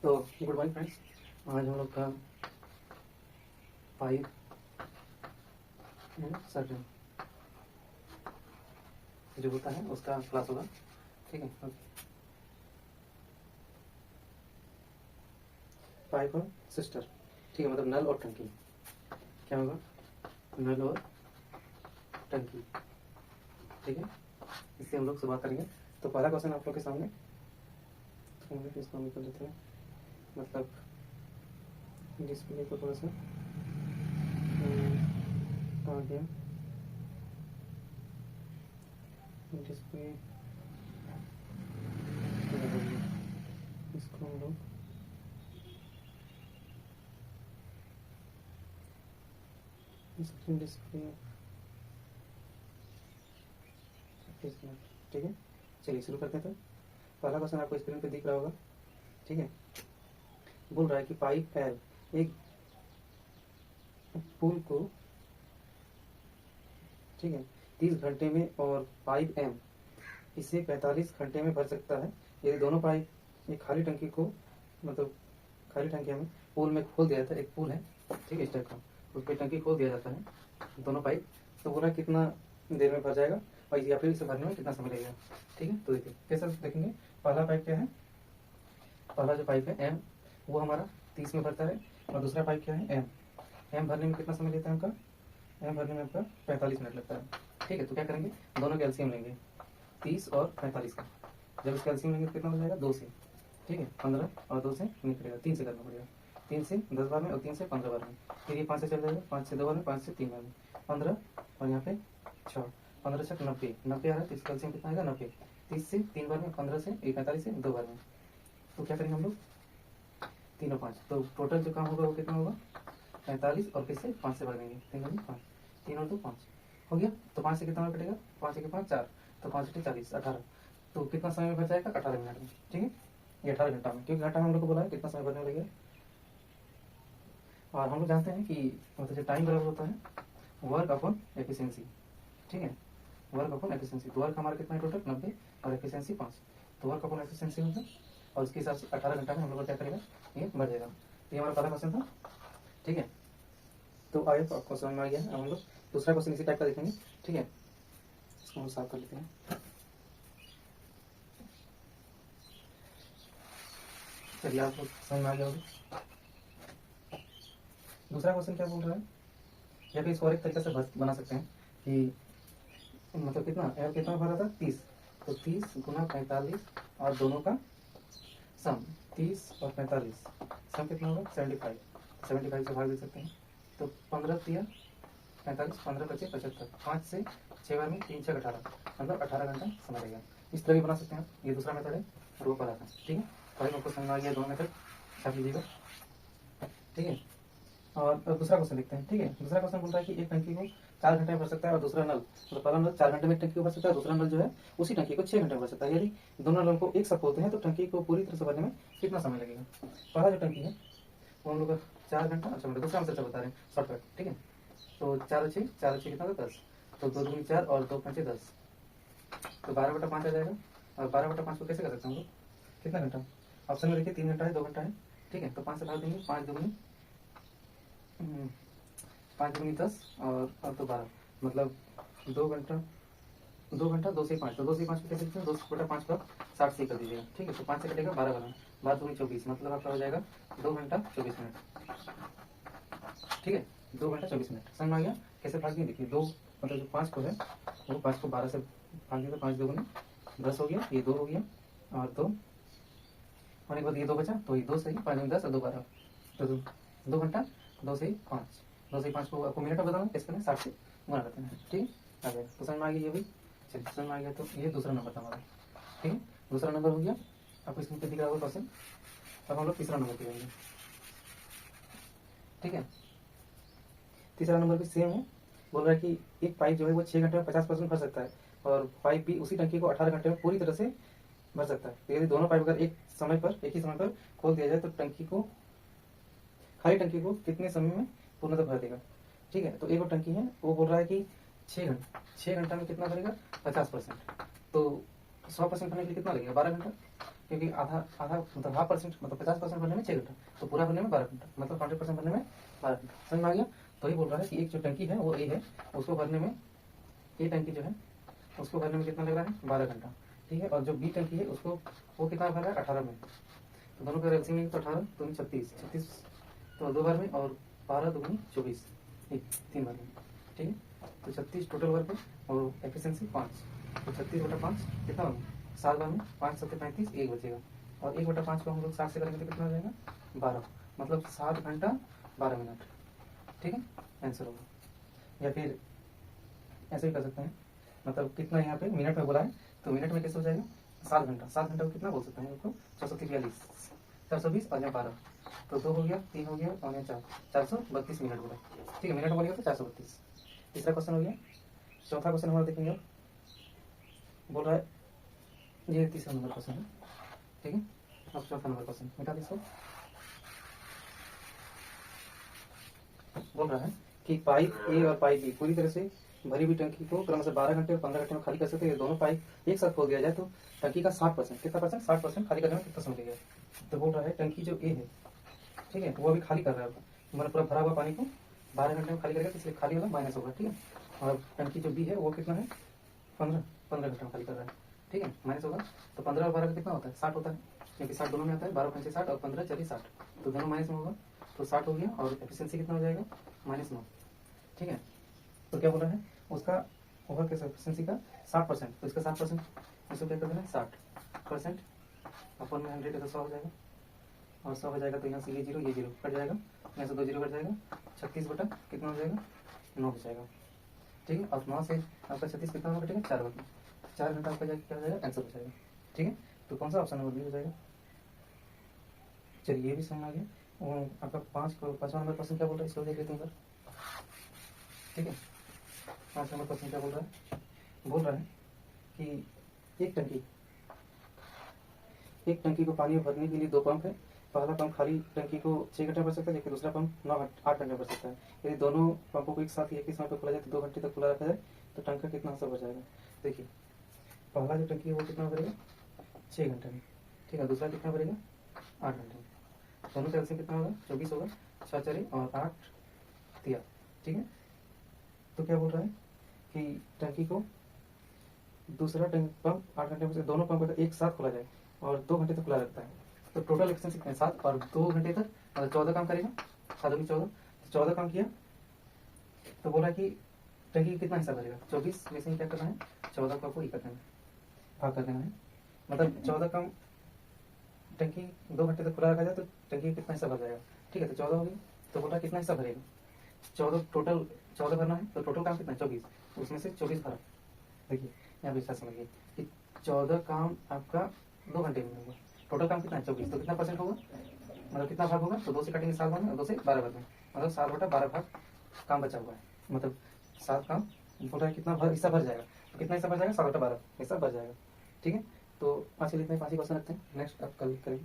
तो good morning friends, आज हम लोग का पाइप सर्जन जो होता है उसका क्लास होगा। ठीक है, पाइप और सिस्टर, ठीक है, मतलब नल और टंकी। क्या होगा? नल और टंकी। ठीक है, इससे हम लोग शुरुआत करेंगे। तो पहला क्वेश्चन आप लोग के सामने, इसको हम कर लेते हैं, मतलब डिस्प्ले को थोड़ा सा आ गया डिस्प्ले, इसको हम लोग स्क्रीन डिस्प्ले। ठीक है, चलिए शुरू करते हैं। तो पहला क्वेश्चन आपको स्क्रीन पे दिख रहा होगा। ठीक है, बोल रहा है कि पाइप एल एक पुल को, ठीक है, 30 घंटे में और पाइप एम इसे 45 घंटे में भर सकता है यदि दोनों पाइप एक खाली टंकी को, मतलब खाली टंकी हमें पुल में खोल दिया जाता है। एक पुल है, ठीक है, इस टाइप का, उस पर टंकी खोल दिया जाता है दोनों पाइप। तो बोला कितना देर में भर जाएगा और या फिर इसे भरने में कितना समय लगेगा। ठीक है, तो देखिए कैसे देखेंगे। पहला पाइप क्या है? पहला जो पाइप है एम, वो हमारा 30 में भरता है, और दूसरा पाइप क्या है एम। एम भरने में कितना समय लेता है हमका? एम भरने में आपका 45 मिनट लगता है। ठीक है, तो क्या करेंगे, दोनों के एलसीएम लेंगे, 30 और 45 का। जब इसका एलसीएम लेंगे तो कितना हो जाएगा? 2 से, ठीक है, 15 और 2 से निकलेगा, 3 से करना पड़ेगा। 3 से 10 बार में और 3 से 15 बार में। फिर ये 5 से चल जाएगा, 5 से 2 बार में, 5 से 3 बार में, 15 और यहाँ पे 6, 15 से 90, 90 आ रहा है, तो इसका एलसीएम कितना आएगा? 90। 30 से 3 बार में, 15 से 45 से 2 बार में। तो क्या करेंगे हम लोग? 3 और 5, तो टोटल जो काम होगा वो कितना होगा? 45, और फिर से 5 से भर देंगे, 3 और 5, 3 और 2 5 हो गया। तो 5 से कितना में कटेगा? 5 के 5 4, तो 5 से 40, 18। तो कितना समय में भर जाएगा? 18 मिनट में। ठीक है, ये 18 घंटा में, क्योंकि घंटा में हम लोग को बोला है कितना समय भरने लगेगा। और हम लोग जानते हैं कि मतलब जो टाइम बराबर होता है वर्क अपॉन एफिशिएंसी। ठीक है, वर्क अपॉन एफिशिएंसी। तो वर्क हमारा कितना है टोटल? 90, और एफिशिएंसी 5। तो वर्क अपॉन एफिशिएंसी होगा, और उसके हिसाब से 18 घंटा में हम लोग क्या करेगा, ये बढ़ जाएगा। तो ये हमारा पहला क्वेश्चन था। ठीक है, तो आए तो आपको समझ में आ गया। अब हम लोग दूसरा क्वेश्चन इसी टाइप का देखेंगे। ठीक है, इसको हम साफ कर लेते हैं। चलिए, आपको समझ में आ गया होगा। दूसरा क्वेश्चन क्या बोल रहा है, या फिर इसको और एक तरीके से बना सकते हैं कि मतलब कितना एल कितना भरा था? 30, तो 30 गुना 45 और दोनों का सम, 30 और 45 सम कितना होगा? 75। 75 से भाग दे सकते हैं, तो 15 तिया 45, 15 बचे 75, 5 से 6 बार में, 3 6 18, मतलब 18 घंटा समय लगेगा। इस तरह भी बना सकते हैं आप। ये दूसरा मेथड है और वो पहला था। ठीक है, पहले आपको समझ में आ गया दोनों मेथड, छाप लीजिएगा। ठीक है, और अब दूसरा क्वेश्चन देखते हैं। ठीक है, दूसरा क्वेश्चन बोल रहा है कि एक टंकी को 4 घंटे में भर सकता है, और दूसरा नल, मतलब पहला नल 4 घंटे में टंकी को भर सकता है, दूसरा नल जो है उसी टंकी को 6 घंटे में भर सकता है। यदि दोनों नल को एक साथ खोलते हैं तो टंकी को पूरी तरह से भरने में कितना समय लगेगा? पहला जो टंकी है वो हम लोग का 4 घंटा, अच्छा मतलब दूसरा हम चर्चा बता रहे हैं शॉर्टकट। ठीक है, तो 4 6, 4 6 कितना होगा? 10, तो 2 दूनी 4 और 2 5 10, तो 12/5 आ जाएगा। और 12/5 को कैसे कर सकते हैं हम लोग? कितना घंटा? ऑप्शन में देखिए 3 घंटा है, 2 घंटा है। ठीक है, तो 5 से भाग देंगे, 5 दूनी 5 दूनी 10 और तो 12, मतलब 2 घंटा, 2 घंटा 2 से 5, तो 2 से 5 को कैसे लिखते हैं? 2/5 का 60 से कर दीजिएगा। ठीक है, तो 5 से कटेगा 12 बना, 12 दूनी 24, मतलब आपका हो जाएगा 2 घंटा 24 मिनट। ठीक है, 2 घंटा 24 मिनट। समझ में आ गया कैसे भाग दिए? देखिए 2 मतलब जो 5 को है वो 5 को 12 से भाग दिया, तो 5 दूनी 10 हो गया, ये 2 हो गया, और 2 होने के बाद ये 2 बचा, तो ये 2 से ही 5 दूनी 10 और 2 12, तो 2 घंटा 2 से 5, 2 से 5 को आपको मिनट में बताना कैसे करना है? 60 से गुणा करते हैं। ठीक है, आ गया, तो समझ में आ गया ये भी। चलिए, समझ में आ गया, तो ये दूसरा नंबर था हमारा। ठीक है, दूसरा नंबर हो गया, आपको स्क्रीन पे दिख रहा होगा क्वेश्चन। अब हम लोग तीसरा नंबर पे जाएंगे। ठीक है, तीसरा नंबर भी सेम है। बोल रहा है कि एक पाइप जो है वो 6 घंटे में 50% भर सकता है, और पाइप भी उसी टंकी को 18 घंटे में पूरी तरह से भर सकता है। तो यदि दोनों पाइप अगर एक ही समय पर खोल दिया जाए तो टंकी को, खाली टंकी को कितने समय में पूर्णतः भर देगा? ठीक है, तो एक और टंकी है, वो बोल रहा है कि 6 घंटा में कितना भरेगा? 50%। तो 100% भरने के लिए कितना लगेगा? 12 घंटा। क्योंकि आधा आधा मतलब 50% मतलब 50% भरने में 6 घंटा, तो पूरा भरने में 12 घंटा, मतलब 100% भरने में 12 घंटा। समझ में आ गया? तो ये बोल रहा है कि एक जो टंकी है वो ए है, उसको भरने में, ए टंकी जो है उसको भरने में कितना लग रहा है? 12 घंटा। ठीक है, और जो बी टंकी है उसको वो कितना भर रहा है? 18 मिनट। तो दोनों का एलसीएम लेंगे तो 18 दूनी 36, 36 तो 2 बार में, और 12 दूनी 24, 3 बार में। ठीक है, तो 36 टोटल वर्क है और एफिशिएंसी 5, तो 36/5 कितना होगा? 7 बार में, 5 7 35, 1 बचेगा, और 1/5 को हम लोग 60 से करेंगे तो कितना हो जाएगा? 12, मतलब 7 घंटा 12 मिनट। ठीक है, आंसर होगा। या फिर ऐसे भी कर सकते हैं, मतलब कितना यहाँ पे मिनट में बोला है, तो मिनट में कैसे हो जाएगा? 7 घंटा, 7 घंटा को कितना बोल सकते हैं? उसको 443, 420 और यहाँ 12, तो 2 हो गया, 3 हो गया और यहाँ 4, 432 मिनट बोला। ठीक है, मिनट में बोलेगा तो 432। तीसरा क्वेश्चन हो गया। चौथा क्वेश्चन हमारा देखेंगे, अब बोल रहा है, ये तीसरा नंबर क्वेश्चन है। ठीक है, अब चौथा नंबर क्वेश्चन मिटा दीजिए। बोल रहा है कि पाइप ए और पाइप बी पूरी तरह से भरी हुई टंकी को क्रमशः 12 घंटे और 15 घंटे में खाली कर सकते हैं। दोनों पाइप एक साथ खोल दिया जाए तो टंकी का 60%, कितना परसेंट? 60% खाली करने में कितना समय लगेगा? तो बोल रहा है टंकी जो ए है, ठीक है, वो अभी खाली कर रहा है, मतलब पूरा भरा हुआ पानी को 12 घंटे में खाली करेगा, इसलिए खाली वाला माइनस होगा। ठीक है, और टंकी जो बी है वो कितना है? 15 घंटे में खाली कर रहा है। ठीक है, माइनस होगा, तो 15 और 12 का कितना होता है? 60 होता है, क्योंकि 60 दोनों में आता है, 12 5 60 और 15 4 60, तो दोनों माइनस में होगा, तो 60 हो गया, और एफिशिएंसी कितना हो जाएगा? -9। ठीक है, तो क्या बोल रहा है? उसका ओवर कैसे एफिशिएंसी का 60%, तो इसका 60%, इसको क्या कर देना है? 60% अपन में 100 है तो 100 हो जाएगा, और 100 हो जाएगा तो यहाँ से ये जीरो कट जाएगा, यहाँ से 2 जीरो कट जाएगा, 36 बटा कितना हो जाएगा? 9 हो जाएगा। ठीक है, और 9 से आपका 36 कितना होगा? कटेगा 4 घंटा, 4 घंटा आपका क्या हो जाएगा? आंसर हो जाएगा। ठीक है, तो कौन सा ऑप्शन नंबर बी हो जाएगा? चलिए ये भी समझ आ गया। वो आपका 5वां नंबर क्वेश्चन क्या बोल रहा है, इसको देख लेते हैं सर। ठीक है, 5 नंबर क्वेश्चन क्या बोल रहा है? बोल रहा है कि एक टंकी को पानी में भरने के लिए 2 पंप है। पहला पंप खाली टंकी को 6 घंटे भर सकता है, जबकि दूसरा पंप 8 घंटे भर सकता है। यदि दोनों पंपों को एक साथ एक ही समय पर खोला जाए तो 2 घंटे तक खुला रखा जाए तो टंका कितना हिस्सा भर जाएगा? देखिए, पहला जो टंकी है वो कितना भरेगा? 6 घंटे में। ठीक है, दूसरा कितना भरेगा? 8 घंटे में। दोनों का एलसीएम कितना होगा? 24 होगा, 6 4 और 8 3। ठीक है, तो क्या बोल रहा है कि टंकी को दूसरा पंप 8 घंटे में से दोनों पंप एक साथ खोला जाए और 2 घंटे तक खुला रहता है, तो टोटल एफिशिएंसी कितना? 7 और 2 घंटे तक, मतलब 14 काम करेगा। 7 दूनी 14, तो 14 काम किया, तो बोला कि टंकी कितना हिस्सा भरेगा? 24 में से क्या करना है? 14 को आपको ये कर देना है, भाग कर देना है, मतलब 14 काम टंकी 2 घंटे तक खुला रखा जाए तो टंकी कितना हिस्सा भर जाएगा? ठीक है, तो 14 हो गई, तो बोला कितना हिस्सा भरेगा? 14 टोटल, 14 भरना है, तो टोटल काम कितना है? 24, उसमें से 24 भरा। देखिए यहाँ पे हिस्सा समझिए कि 14 काम आपका 2 घंटे में होगा, टोटल काम कितना है? 24, तो कितना परसेंट होगा, मतलब कितना भाग होगा? तो 2 से काटेंगे 7 भाग में, और 2 से 12 भाग में, मतलब 7/12 भाग काम बचा हुआ है, मतलब 7 काम बोल रहा है कितना हिस्सा भर जाएगा, तो कितना हिस्सा भर जाएगा? 7/12 हिस्सा भर जाएगा। ठीक है, तो आज के लिए इतने 5 ही क्वेश्चन रखते हैं, नेक्स्ट आप कल करेंगे।